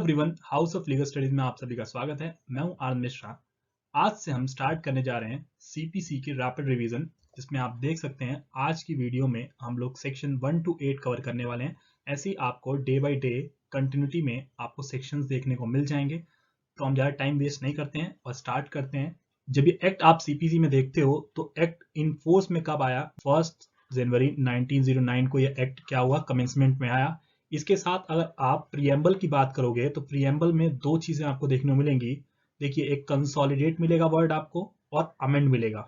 Everyone, house of legal studies में आप सभी का स्वागत है। मैं हूं आनंद मिश्रा। आज से हम स्टार्ट करने जा रहे हैं सीपीसी की रैपिड रिवीजन, जिसमें आप देख सकते हैं आज की वीडियो में हम लोग सेक्शन 1 to 8 कवर करने वाले हैं। ऐसे ही आपको डे बाय डे कंटिन्यूटी में आपको सेक्शंस देखने को मिल जाएंगे। तो हम ज़्यादा टाइम वेस्ट नहीं करते हैं और स्टार्ट करते हैं। जब ये एक्ट आप सीपीसी में देखते हो तो एक्ट इन फोर्स में कब आया? 1 जनवरी 1909 को ये एक्ट क्या हुआ? कमेंसमेंट में आया। इसके साथ अगर आप प्रीएम्बल की बात करोगे तो प्रीएम्बल में दो चीजें आपको देखने को मिलेंगी। देखिए, एक कंसोलिडेट मिलेगा वर्ड आपको और अमेंड मिलेगा।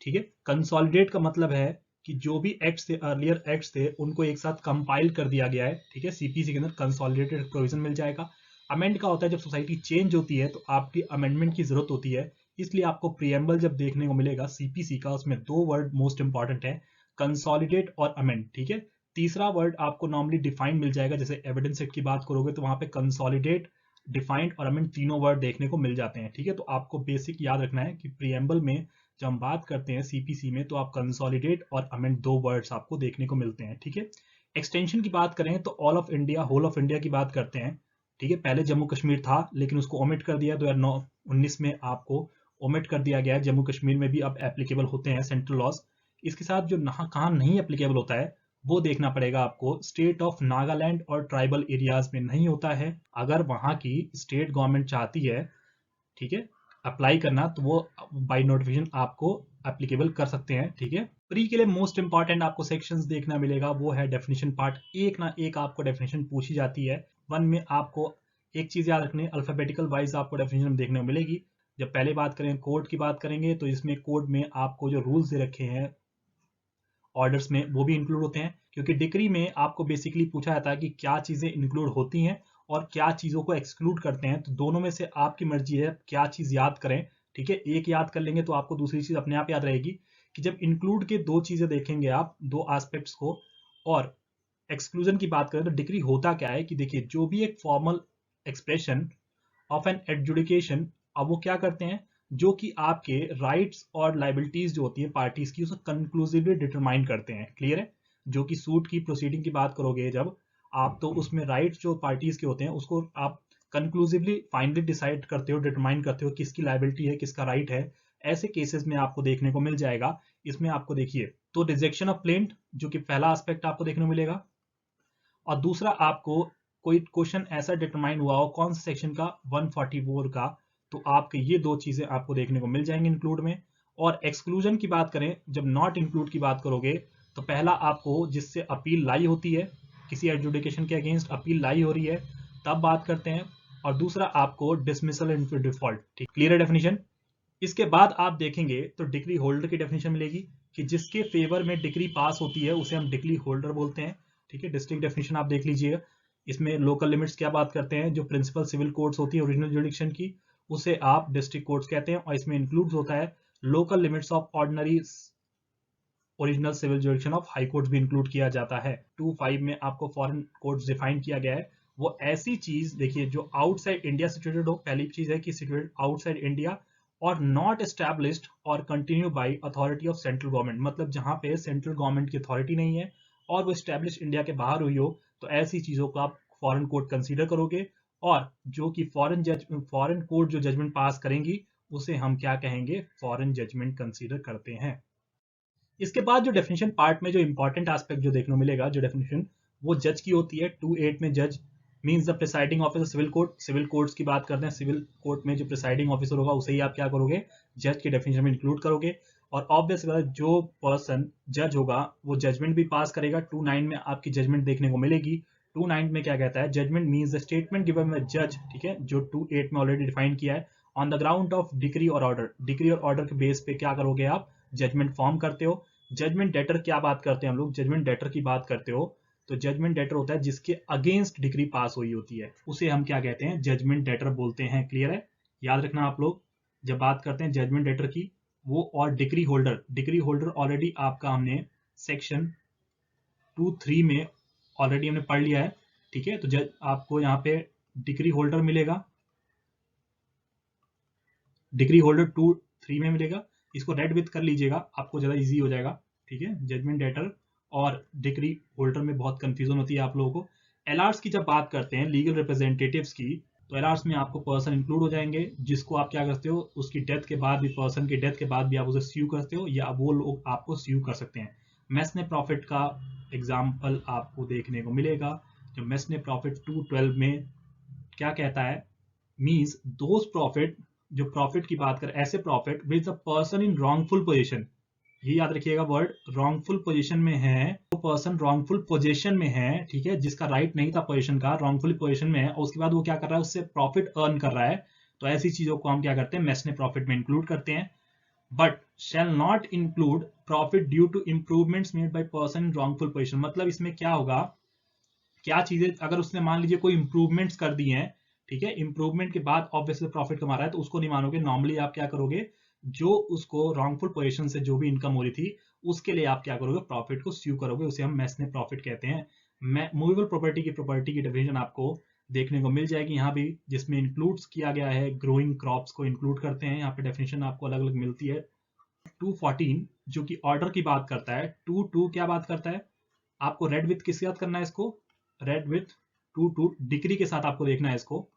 ठीक है, कंसोलिडेट का मतलब है कि जो भी एक्ट्स थे, अर्लियर एक्ट्स थे, उनको एक साथ कंपाइल कर दिया गया है। ठीक है, सीपीसी के अंदर कंसोलिडेटेड प्रोविजन मिल जाएगा। अमेंड का होता है जब सोसाइटी चेंज होती है तो आपकी अमेंडमेंट की जरूरत होती है, इसलिए आपको प्रीएम्बल जब देखने को मिलेगा सीपीसी का, उसमें दो वर्ड मोस्ट इंपॉर्टेंट है, कंसोलिडेट और अमेंड। ठीक है, तीसरा वर्ड आपको नॉर्मली डिफाइंड मिल जाएगा। जैसे एविडेंस एक्ट की बात करोगे तो वहां पे कंसोलिडेट, डिफाइंड और अमेंड तीनों वर्ड देखने को मिल जाते हैं। ठीक है, तो आपको बेसिक याद रखना है कि प्रीएम्बल में जब हम बात करते हैं सीपीसी में तो आप कंसोलिडेट और अमेंड दो वर्ड्स आपको देखने को मिलते हैं। ठीक है, एक्सटेंशन की बात करें तो all of India, whole of India की बात करते हैं। ठीक है, पहले जम्मू कश्मीर था लेकिन उसको ओमिट कर दिया 2019 में, आपको ओमिट कर दिया गया है। जम्मू कश्मीर में भी अब एप्लीकेबल होते हैं सेंट्रल लॉज। इसके साथ जो कहाँ नहीं एप्लीकेबल होता है वो देखना पड़ेगा आपको। स्टेट ऑफ नागालैंड और ट्राइबल एरियाज में नहीं होता है। अगर वहां की स्टेट गवर्नमेंट चाहती है, ठीक है, अप्लाई करना, तो वो बाय नोटिफिकेशन आपको एप्लीकेबल कर सकते हैं। ठीक है, प्री के लिए मोस्ट इंपॉर्टेंट आपको सेक्शंस देखना मिलेगा, वो है डेफिनेशन पार्ट। एक ना एक आपको डेफिनेशन पूछी जाती है। वन में आपको एक चीज याद रखनी है, अल्फाबेटिकल वाइज आपको डेफिनेशन देखने को मिलेगी। जब पहले बात करें कोड की बात करेंगे तो इसमें कोड में आपको जो रूल्स दे रखे हैं ऑर्डर्स में वो भी इंक्लूड होते हैं, क्योंकि डिक्री में आपको बेसिकली पूछा जाता है कि क्या चीजें इंक्लूड होती हैं और क्या चीजों को एक्सक्लूड करते हैं। तो दोनों में से आपकी मर्जी है क्या चीज याद करें। ठीक है, एक याद कर लेंगे तो आपको दूसरी चीज अपने आप याद रहेगी। कि जब इंक्लूड के दो चीजें देखेंगे आप, दो एस्पेक्ट्स को, और एक्सक्लूजन की बात करें तो डिक्री होता क्या है कि देखिए, जो भी एक formal expression of an adjudication, अब वो क्या करते हैं, जो कि आपके राइट्स और लाइबिलिटीज जो होती है पार्टीज की, उसको कंक्लूसिवली डिटरमाइन करते हैं। क्लियर है? जो कि सूट की प्रोसीडिंग की बात करोगे जब आप, तो उसमें राइट्स जो पार्टीज के होते हैं उसको आप कंक्लूसिवली फाइनली डिसाइड करते हो, डिटरमाइन करते हो किसकी लाइबिलिटी है, किसका राइट है। ऐसे केसेस में आपको देखने को मिल जाएगा। इसमें आपको देखिए, तो रिजेक्शन ऑफ प्लेंट जो कि पहला एस्पेक्ट आपको देखने को मिलेगा, और दूसरा आपको कोई क्वेश्चन ऐसा डिटरमाइन हुआ हो कौन सा सेक्शन का, 144 का, तो आपके ये दो चीजें आपको देखने को मिल जाएंगे इंक्लूड में। और एक्सक्लूजन की बात करें, जब नॉट इंक्लूड की बात करोगे तो पहला आपको जिससे अपील लाई होती है, किसी एडजुडिकेशन के अगेंस्ट अपील लाई हो रही है, तब बात करते हैं। और दूसरा आपको डिसमिसल इन डिफॉल्ट। ठीक, क्लियर है डेफिनेशन? इसके बाद आप देखेंगे तो डिक्री होल्डर की डेफिनेशन मिलेगी कि जिसके फेवर में डिक्री पास होती है उसे हम डिक्री होल्डर बोलते हैं। ठीक है, डिस्ट्रिक्ट डेफिनेशन आप देख लीजिएगा। इसमें लोकल लिमिट्स क्या बात करते हैं, जो प्रिंसिपल सिविल कोर्ट्स होती है ओरिजिनल जुडिक्शन की, उसे आप डिस्ट्रिक्ट कोर्ट्स कहते हैं। और इसमें इंक्लूड होता है local limits of ordinary original civil jurisdiction of high court भी इंक्लूड किया जाता है। 2.5 में आपको फॉरेन कोर्ट्स डिफाइन किया गया है। वो ऐसी चीज देखिए जो आउटसाइड इंडिया सिचुएटेड हो। पहली चीज है कि सिचुएटेड आउटसाइड इंडिया, और नॉट एस्टैब्लिश्ड और continue by authority of central government, मतलब जहां पे सेंट्रल गवर्नमेंट की अथॉरिटी नहीं है और वो एस्टैब्लिश इंडिया के बाहर हुई हो, तो ऐसी चीजों को आप फॉरेन कोर्ट कंसीडर करोगे। और जो कि फॉरेन कोर्ट जो जजमेंट पास करेंगी उसे हम क्या कहेंगे, फॉरेन जजमेंट कंसीडर करते हैं। इसके बाद जो डेफिनेशन पार्ट में जो इंपॉर्टेंट एस्पेक्ट जो देखने को मिलेगा, जो डेफिनेशन वो जज की होती है। 2.8 में जज means the presiding officer civil court. Civil courts की बात करते हैं, सिविल कोर्ट में जो प्रिसाइडिंग ऑफिसर होगा उसे ही आप क्या करोगे, जज के डेफिनेशन में इंक्लूड करोगे। और ऑब्वियस जो पर्सन जज होगा वो जजमेंट भी पास करेगा। 2.9 में आपकी जजमेंट देखने को मिलेगी। 2.9 में क्या कहता है, judgment means the statement given by जज। ठीक है, जो 2.8 में ऑलरेडी डिफाइन किया है, on the ground of decree और ऑर्डर। डिक्री और ऑर्डर के बेस पे क्या करोगे आप, जजमेंट फॉर्म करते हो। जजमेंट डेटर क्या बात करते हैं हम लोग, जजमेंट डेटर की बात करते हो तो जजमेंट डेटर होता है जिसके अगेंस्ट डिग्री पास हुई होती है, उसे हम क्या कहते हैं, जजमेंट डेटर बोलते हैं। क्लियर है? याद रखना आप लोग जब बात करते हैं जजमेंट डेटर की। वो और degree holder, degree holder already आपका हमने सेक्शन 2.3 में ऑलरेडी हमने पढ़ लिया है। ठीक है, तो जज आपको यहाँ पे डिग्री होल्डर मिलेगा, डिग्री होल्डर 2.3 में मिलेगा। इसको रेड विथ कर लीजिएगा, आपको ज्यादा इजी हो जाएगा। ठीक है, जजमेंट डेटर और डिग्री होल्डर में बहुत कंफ्यूजन होती है आप लोगों को। एलआरस की जब बात करते हैं लीगल रिप्रेजेंटेटिव्स की, तो एलआरस में आपको पर्सन इंक्लूड हो जाएंगे जिसको आप क्या करते हो, उसकी डेथ के बाद भी, पर्सन की डेथ के बाद भी आप उसे स्यू करते हो या वो लोग आपको स्यू कर सकते हैं। मेसने प्रॉफिट का एग्जाम्पल आपको देखने को मिलेगा। जो मेसने प्रॉफिट 212 में क्या कहता है, मीन्स दोज प्रॉफिट, जो प्रॉफिट की बात कर, ऐसे profit with a person in wrongful position, ये याद रखिएगा वर्ड, रॉन्गफुल पोजीशन में है, वो पर्सन रॉन्गफुल पोजीशन में है, ठीक है, जिसका राइट नहीं था पोजीशन का, रॉन्गफुल पोजीशन में है, और उसके बाद वो क्या कर रहा है, उससे प्रॉफिट अर्न कर रहा है। तो ऐसी चीजों को हम क्या करते हैं, मेसने प्रॉफिट में इंक्लूड करते हैं। But shall not include profit due to improvements made by person in wrongful position. मतलब इसमें क्या होगा, क्या चीजें अगर उसने मान लीजिए कोई इंप्रूवमेंट्स कर दी हैं, ठीक है, इंप्रूवमेंट के बाद ऑब्वियसली प्रॉफिट कमा रहा है, तो उसको नहीं मानोगे। नॉर्मली आप क्या करोगे, जो उसको रॉन्गफुल पोजीशन से जो भी इनकम हो रही थी उसके लिए आप क्या करोगे, प्रॉफिट को स्यू करोगे, उसे हम मेसने प्रॉफिट कहते हैं। मूवेबल प्रॉपर्टी की डेफिनेशन आपको देखने को मिल जाएगी यहाँ भी, जिसमें इंक्लूड्स किया गया है, ग्रोइंग क्रॉप्स को इंक्लूड करते हैं। यहाँ पे डेफिनेशन आपको अलग अलग मिलती है। 214 जो कि ऑर्डर की बात करता है, 22 क्या बात करता है, आपको रेड विथ किसके साथ करना है इसको, रेड विथ 22 डिग्री के साथ आपको देखना है इसको।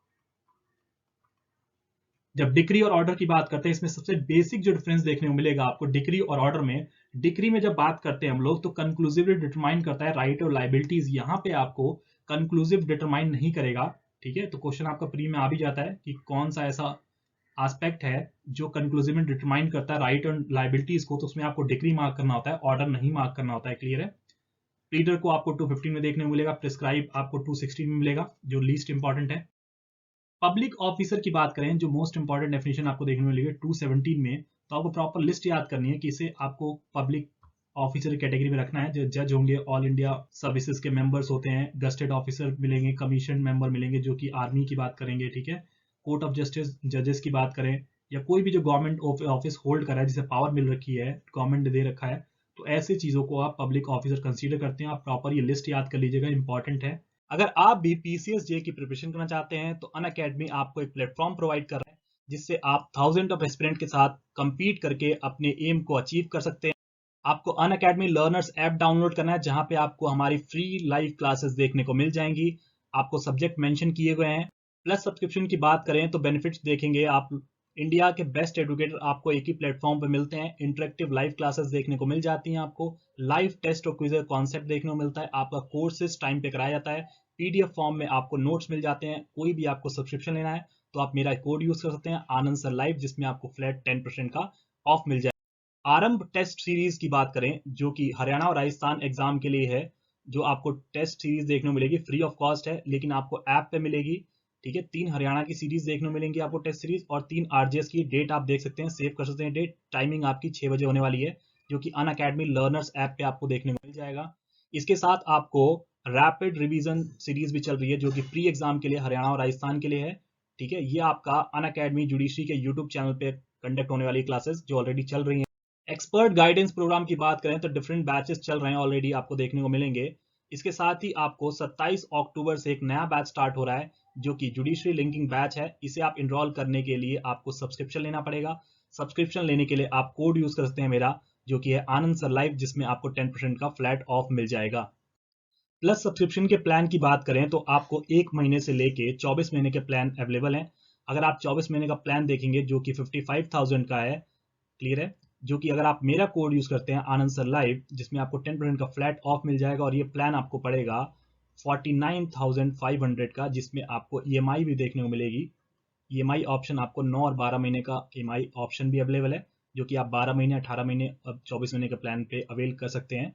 जब डिक्री और ऑर्डर की बात करते हैं, इसमें सबसे बेसिक जो डिफरेंस देखने को मिलेगा आपको डिक्री और ऑर्डर में, डिक्री में जब बात करते हैं हम लोग तो कंक्लूसिवली डिटरमाइन करता है राइट और लाइबिलिटीज, यहाँ पे आपको कंक्लूसिव डिटरमाइन नहीं करेगा, ठीक है। तो क्वेश्चन आपका प्री में आ भी जाता है कि कौन सा ऐसा एस्पेक्ट है जो कंक्लूसिवली डिटरमाइन करता है राइट और लाइबिलिटीज को, तो उसमें आपको डिक्री मार्क करना होता है, ऑर्डर नहीं मार्क करना होता है, क्लियर है। प्लीडर को आपको 215 में देखने को मिलेगा, प्रिस्क्राइब आपको 216 में मिलेगा, जो लीस्ट इंपॉर्टेंट है। पब्लिक ऑफिसर की बात करें, जो मोस्ट इंपॉर्टेंट डेफिनेशन आपको देखने को मिलेगी 217 में, तो आपको प्रॉपर लिस्ट याद करनी है कि इसे आपको पब्लिक ऑफिसर कैटेगरी में रखना है। जो जज होंगे, ऑल इंडिया सर्विसेज के मेंबर्स होते हैं, गस्टेड ऑफिसर मिलेंगे, कमीशन मेंबर मिलेंगे जो कि आर्मी की बात करेंगे, ठीक है, कोर्ट ऑफ जस्टिस जजेस की बात करें, या कोई भी जो गवर्नमेंट ऑफिस होल्ड कर रहा है, जिसे पावर मिल रखी है, गवर्नमेंट ने दे रखा है, तो ऐसी चीजों को आप पब्लिक ऑफिसर कंसीडर करते हैं। आप प्रॉपर ये लिस्ट याद कर लीजिएगा, इंपॉर्टेंट है। अगर आप भी पीसीएस जे की प्रिपरेशन करना चाहते हैं तो अनअकैडमी आपको एक प्लेटफॉर्म प्रोवाइड कर रहा है जिससे आप थाउजेंड ऑफ एस्पिरेंट के साथ compete करके अपने एम को अचीव कर सकते हैं। आपको अनअकैडमी लर्नर्स ऐप डाउनलोड करना है, जहां पे आपको हमारी फ्री लाइव क्लासेस देखने को मिल जाएंगी। आपको सब्जेक्ट मेंशन किए गए हैं। प्लस सब्सक्रिप्शन की बात करें तो बेनिफिट्स देखेंगे आप, इंडिया के बेस्ट एजुकेटर आपको एक ही प्लेटफॉर्म पे मिलते हैं, इंटरेक्टिव लाइव क्लासेस देखने को मिल जाती हैं, आपको लाइव टेस्ट और क्विज कॉन्सेप्ट देखने को मिलता है, आपका कोर्सेज टाइम पे कराया जाता है, पीडीएफ फॉर्म में आपको नोट्स मिल जाते हैं। कोई भी आपको सब्सक्रिप्शन लेना है तो आप मेरा कोड यूज कर सकते हैं, आनंद सर लाइव, जिसमें आपको फ्लैट 10% का ऑफ मिल जाए। आरंभ टेस्ट सीरीज की बात करें, जो कि हरियाणा और राजस्थान एग्जाम के लिए है, जो आपको टेस्ट सीरीज देखने को मिलेगी, फ्री ऑफ कॉस्ट है, लेकिन आपको ऐप पे मिलेगी, ठीक है। 3 हरियाणा की सीरीज देखने को मिलेंगी आपको टेस्ट सीरीज, और 3 आरजेएस की। डेट आप देख सकते हैं, सेव कर सकते हैं डेट, टाइमिंग आपकी 6 बजे होने वाली है, जो कि अनअकैडमी लर्नर्स ऐप पे आपको देखने को मिल जाएगा। इसके साथ आपको रैपिड रिवीजन सीरीज भी चल रही है, जो कि प्री एग्जाम के लिए हरियाणा और राजस्थान के लिए है, ठीक है। ये आपका अनअकैडमी जुडिशरी के यूट्यूब चैनल पे कंडक्ट होने वाली क्लासेस जो ऑलरेडी चल रही हैं। एक्सपर्ट गाइडेंस प्रोग्राम की बात करें तो डिफरेंट बैचेस चल रहे हैं ऑलरेडी, आपको देखने को मिलेंगे। इसके साथ ही आपको 27 अक्टूबर से एक नया बैच स्टार्ट हो रहा है, जो कि जुडिशरी लिंकिंग बैच है। इसे आप इनरोल करने के लिए आपको सब्सक्रिप्शन लेना पड़ेगा। सब्सक्रिप्शन लेने के लिए आप कोड यूज कर सकते हैं मेरा, जो कि है आनंद सर लाइव, जिसमें आपको 10% का फ्लैट ऑफ मिल जाएगा। प्लस सब्सक्रिप्शन के प्लान की बात करें तो आपको 1 महीने से लेके 24 महीने के प्लान अवेलेबल हैं। अगर आप 24 महीने का प्लान देखेंगे जो कि 55,000 का है, क्लियर है, जो कि अगर आप मेरा कोड यूज करते हैं आनंद सर लाइव, जिसमें आपको 10% का फ्लैट ऑफ मिल जाएगा, और ये प्लान आपको पड़ेगा 49,500 का, जिसमें आपको ईएमआई भी देखने को मिलेगी। ईएमआई ऑप्शन आपको 9 और 12 महीने का ईएमआई ऑप्शन भी अवेलेबल है, जो कि आप 12 महीने, 18 महीने, अब 24 महीने के प्लान पे अवेल कर सकते हैं।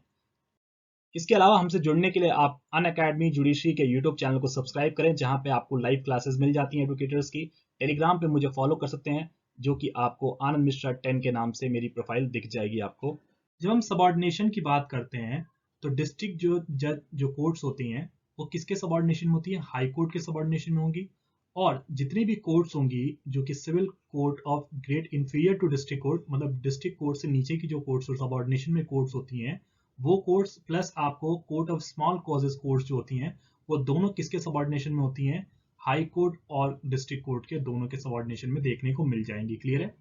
इसके अलावा हमसे जुड़ने के लिए आप अनअकैडमी जुडिशरी के यूट्यूब चैनल को सब्सक्राइब करें, जहां पे आपको लाइव क्लासेस मिल जाती हैं एडुकेटर्स की। टेलीग्राम पे मुझे फॉलो कर सकते हैं, जो कि आपको आनंद मिश्रा 10 के नाम से मेरी प्रोफाइल दिख जाएगी आपको। जब हम सबऑर्डिनेशन की बात करते हैं तो डिस्ट्रिक्ट जो जज जो कोर्ट्स होती हैं वो किसके सबऑर्डिनेशन में होती है, हाई कोर्ट के सबऑर्डिनेशन में होंगी। और जितनी भी कोर्ट्स होंगी जो कि civil court of grade inferior to district court, मतलब डिस्ट्रिक्ट कोर्ट से नीचे की जो कोर्ट्स सबऑर्डिनेशन में कोर्ट्स होती हैं, वो कोर्ट्स प्लस आपको court of small causes courts जो होती हैं, वो दोनों किसके सबऑर्डिनेशन में होती हैं, हाई कोर्ट और डिस्ट्रिक्ट कोर्ट के दोनों के सबऑर्डिनेशन में देखने को मिल जाएंगी, क्लियर है।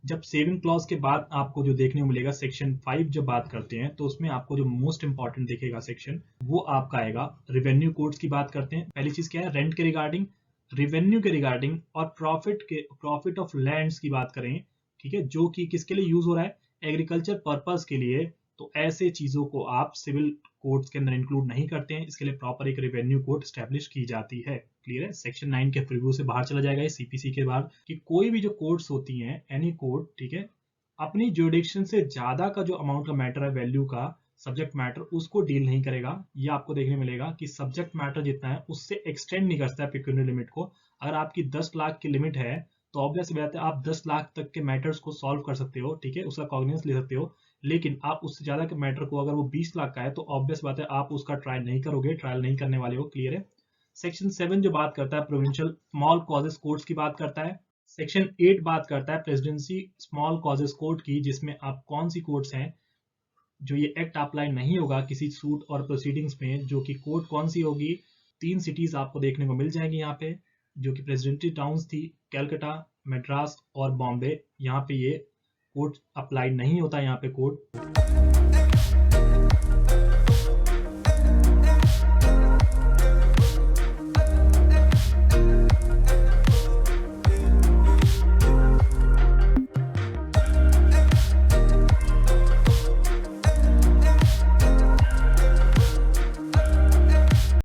जब सेविंग क्लॉज के बाद आपको जो देखने को मिलेगा सेक्शन 5 जब बात करते हैं तो उसमें आपको जो मोस्ट इंपॉर्टेंट दिखेगा सेक्शन वो आपका आएगा रेवेन्यू कोड्स की बात करते हैं। पहली चीज क्या है, रेंट के रिगार्डिंग, रेवेन्यू के रिगार्डिंग और प्रॉफिट ऑफ लैंड्स की बात करें, ठीक है, जो कि किसके लिए यूज हो रहा है, एग्रीकल्चर पर्पस के लिए, तो ऐसे चीजों को आप सिविल कोड्स के अंदर इंक्लूड नहीं करते हैं। इसके लिए प्रॉपर एक रेवेन्यू कोड स्टैब्लिश की जाती है। क्लियर है, सेक्शन 9 के प्रीव्यू से बाहर चला जाएगा ये सीपीसी के बाद कि कोई भी जो कोड्स होती हैं, एनी कोड, ठीक है, अपनी ज्यूरिडिक्शन से ज्यादा का जो अमाउंट का मैटर है, वैल्यू का सब्जेक्ट मैटर, उसको डील नहीं करेगा। ये आपको देखने मिलेगा कि सब्जेक्ट मैटर जितना है उससे एक्सटेंड नहीं करता है पेक्यूनियर लिमिट को। अगर आपकी 10 लाख की लिमिट है तो ऑब्वियस बात है आप 10 लाख तक के मैटर्स को सॉल्व कर सकते हो, ठीक है, उसका कॉग्निजेंस ले सकते हो। लेकिन आप उससे ज्यादा के मैटर को, अगर वो 20 लाख का है तो ऑब्वियस बात है आप उसका ट्रायल नहीं करोगे, ट्रायल नहीं करने वाले हो। क्लियर है। सेक्शन 7 जो बात करता है प्रोविंशियल स्मॉल कॉजेस कोर्ट्स की बात करता है। सेक्शन 8 बात करता है प्रेसिडेंसी स्मॉल कॉजेस कोर्ट की, जिसमें आप कौन सी कोर्ट्स हैं जो ये एक्ट अप्लाई नहीं होगा किसी सूट और प्रोसीडिंग्स में, जो कि कोर्ट कौन सी होगी। 3 सिटीज आपको देखने को मिल जाएंगी यहाँ पे, जो कि प्रेसिडेंसी टाउन्स थी, कैलकाटा, मद्रास और बॉम्बे। यहाँ पे ये कोर्ट अप्लाई नहीं होता यहाँ पे कोर्ट।